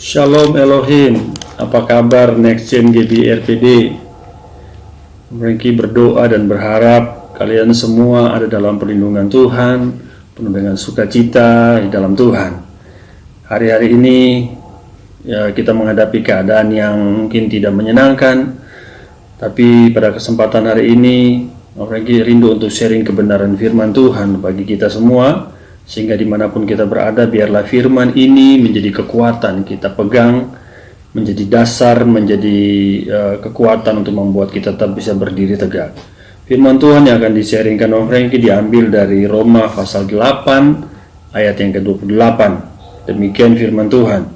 Shalom Elohim, apa kabar Next Gen GB RPD? Mereka berdoa dan berharap kalian semua ada dalam perlindungan Tuhan, penuh dengan sukacita di dalam Tuhan. Hari-hari ini ya, kita menghadapi keadaan yang mungkin tidak menyenangkan, tapi pada kesempatan hari ini mereka rindu untuk sharing kebenaran firman Tuhan bagi kita semua. Sehingga dimanapun kita berada, biarlah firman ini menjadi kekuatan kita pegang, menjadi dasar, menjadi kekuatan untuk membuat kita tetap bisa berdiri tegak. Firman Tuhan yang akan di-sharingkan oleh Frankie diambil dari Roma pasal 8 ayat yang ke-28. Demikian firman Tuhan.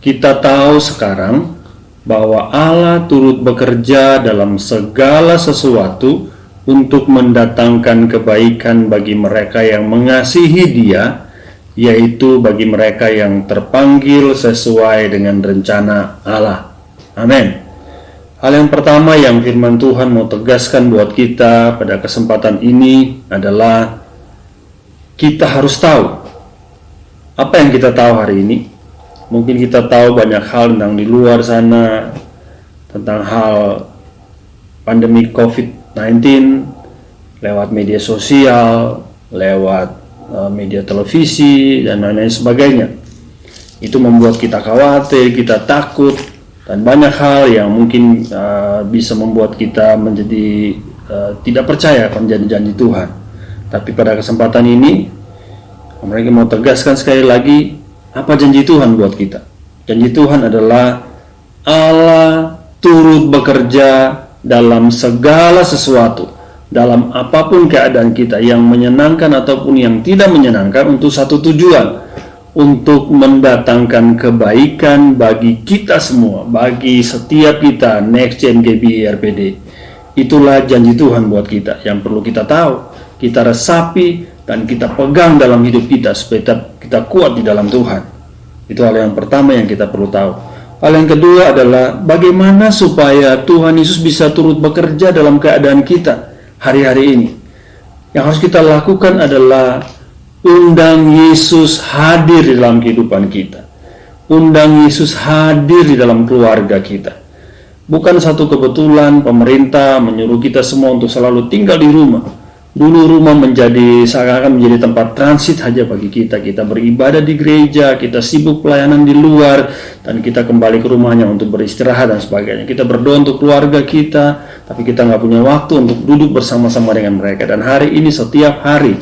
Kita tahu sekarang bahwa Allah turut bekerja dalam segala sesuatu untuk mendatangkan kebaikan bagi mereka yang mengasihi Dia, yaitu bagi mereka yang terpanggil sesuai dengan rencana Allah. Amin. Hal yang pertama yang firman Tuhan mau tegaskan buat kita pada kesempatan ini adalah kita harus tahu. Apa yang kita tahu hari ini? Mungkin kita tahu banyak hal tentang di luar sana, tentang hal pandemi COVID-19 lewat media sosial, lewat media televisi dan lain-lain sebagainya. Itu membuat kita khawatir, kita takut, dan banyak hal yang mungkin bisa membuat kita menjadi tidak percaya akan janji-janji Tuhan. Tapi pada kesempatan ini mereka mau tegaskan sekali lagi apa janji Tuhan buat kita. Janji Tuhan adalah Allah turut bekerja dalam segala sesuatu, dalam apapun keadaan kita, yang menyenangkan ataupun yang tidak menyenangkan, untuk satu tujuan, untuk mendatangkan kebaikan bagi kita semua, bagi setiap kita Next Gen GB RPD. Itulah janji Tuhan buat kita yang perlu kita tahu, kita resapi, dan kita pegang dalam hidup kita supaya kita kuat di dalam Tuhan. Itu hal yang pertama yang kita perlu tahu. Hal yang kedua adalah bagaimana supaya Tuhan Yesus bisa turut bekerja dalam keadaan kita hari-hari ini. Yang harus kita lakukan adalah undang Yesus hadir di dalam kehidupan kita. Undang Yesus hadir di dalam keluarga kita. Bukan satu kebetulan pemerintah menyuruh kita semua untuk selalu tinggal di rumah. Dulu rumah seakan-akan menjadi tempat transit saja bagi kita. Kita beribadah di gereja, kita sibuk pelayanan di luar, dan kita kembali ke rumahnya untuk beristirahat dan sebagainya. Kita berdoa untuk keluarga kita, tapi kita nggak punya waktu untuk duduk bersama-sama dengan mereka. Dan hari ini setiap hari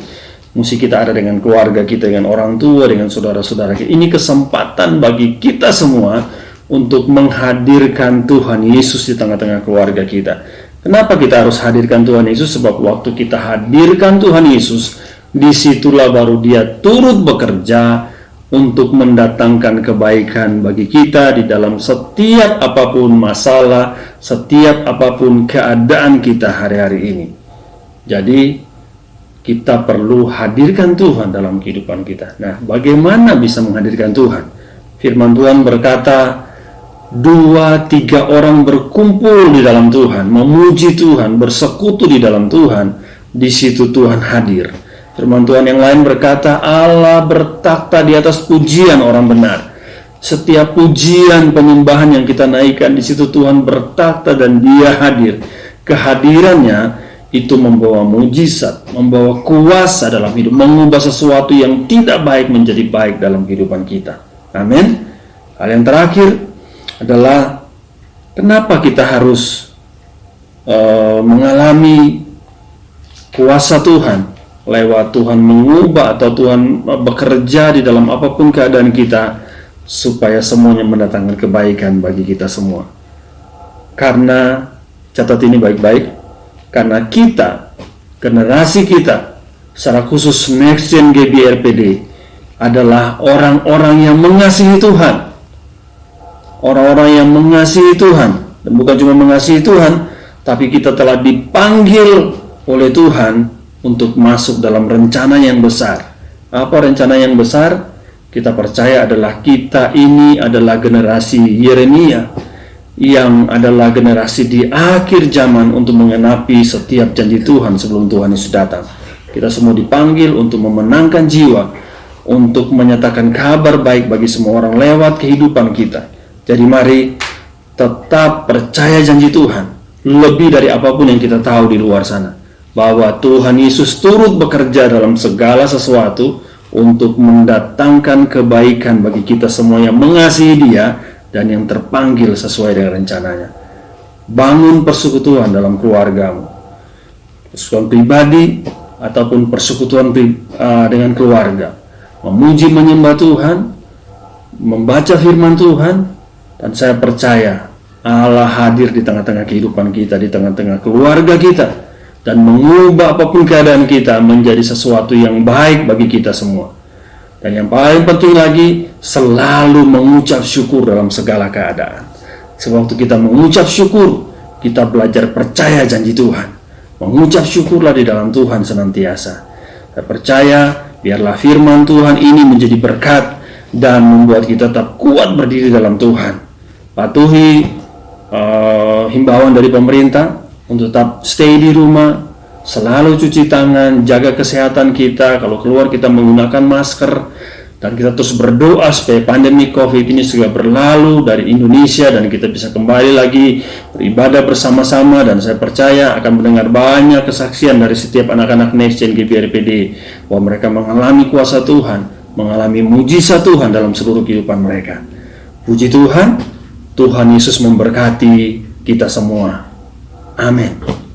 mesti kita ada dengan keluarga kita, dengan orang tua, dengan saudara-saudara kita. Ini kesempatan bagi kita semua untuk menghadirkan Tuhan Yesus di tengah-tengah keluarga kita. Kenapa kita harus hadirkan Tuhan Yesus? Sebab waktu kita hadirkan Tuhan Yesus, disitulah baru Dia turut bekerja untuk mendatangkan kebaikan bagi kita di dalam setiap apapun masalah, setiap apapun keadaan kita hari-hari ini. Jadi kita perlu hadirkan Tuhan dalam kehidupan kita. Nah, bagaimana bisa menghadirkan Tuhan? Firman Tuhan berkata, 2-3 orang berkumpul di dalam Tuhan, memuji Tuhan, bersekutu di dalam Tuhan, di situ Tuhan hadir. Firman Tuhan yang lain berkata, Allah bertakhta di atas pujian orang benar. Setiap pujian penyembahan yang kita naikkan, di situ Tuhan bertakhta dan Dia hadir. Kehadirannya itu membawa mujizat, membawa kuasa dalam hidup, mengubah sesuatu yang tidak baik menjadi baik dalam kehidupan kita. Amin. Hal yang terakhir adalah kenapa kita harus mengalami kuasa Tuhan lewat Tuhan mengubah atau Tuhan bekerja di dalam apapun keadaan kita, supaya semuanya mendatangkan kebaikan bagi kita semua. Karena catat ini baik-baik, karena kita, generasi kita, secara khusus Next Gen GB RPD adalah orang-orang yang mengasihi Tuhan. Orang-orang yang mengasihi Tuhan, dan bukan cuma mengasihi Tuhan, tapi kita telah dipanggil oleh Tuhan untuk masuk dalam rencana yang besar. Apa rencana yang besar? Kita percaya adalah kita ini adalah generasi Yeremia, yang adalah generasi di akhir zaman untuk mengenapi setiap janji Tuhan sebelum Tuhan Yesus datang. Kita semua dipanggil untuk memenangkan jiwa, untuk menyatakan kabar baik bagi semua orang lewat kehidupan kita. Jadi mari tetap percaya janji Tuhan, lebih dari apapun yang kita tahu di luar sana, bahwa Tuhan Yesus turut bekerja dalam segala sesuatu untuk mendatangkan kebaikan bagi kita semua yang mengasihi Dia dan yang terpanggil sesuai dengan rencananya. Bangun persekutuan dalam keluargamu, persekutuan pribadi ataupun persekutuan dengan keluarga, memuji menyembah Tuhan, membaca firman Tuhan, dan saya percaya Allah hadir di tengah-tengah kehidupan kita, di tengah-tengah keluarga kita, dan mengubah apapun keadaan kita menjadi sesuatu yang baik bagi kita semua. Dan yang paling penting lagi, selalu mengucap syukur dalam segala keadaan. Sebab waktu kita mengucap syukur, kita belajar percaya janji Tuhan. Mengucap syukurlah di dalam Tuhan senantiasa. Saya percaya, biarlah firman Tuhan ini menjadi berkat dan membuat kita tetap kuat berdiri dalam Tuhan. Patuhi himbauan dari pemerintah untuk tetap stay di rumah, selalu cuci tangan, jaga kesehatan kita, kalau keluar kita menggunakan masker, dan kita terus berdoa supaya pandemi COVID ini segera berlalu dari Indonesia dan kita bisa kembali lagi beribadah bersama-sama. Dan saya percaya akan mendengar banyak kesaksian dari setiap anak-anak Next Gen GBRPD bahwa mereka mengalami kuasa Tuhan, mengalami mujizat Tuhan dalam seluruh kehidupan mereka. Puji Tuhan, Tuhan Yesus memberkati kita semua. Amin.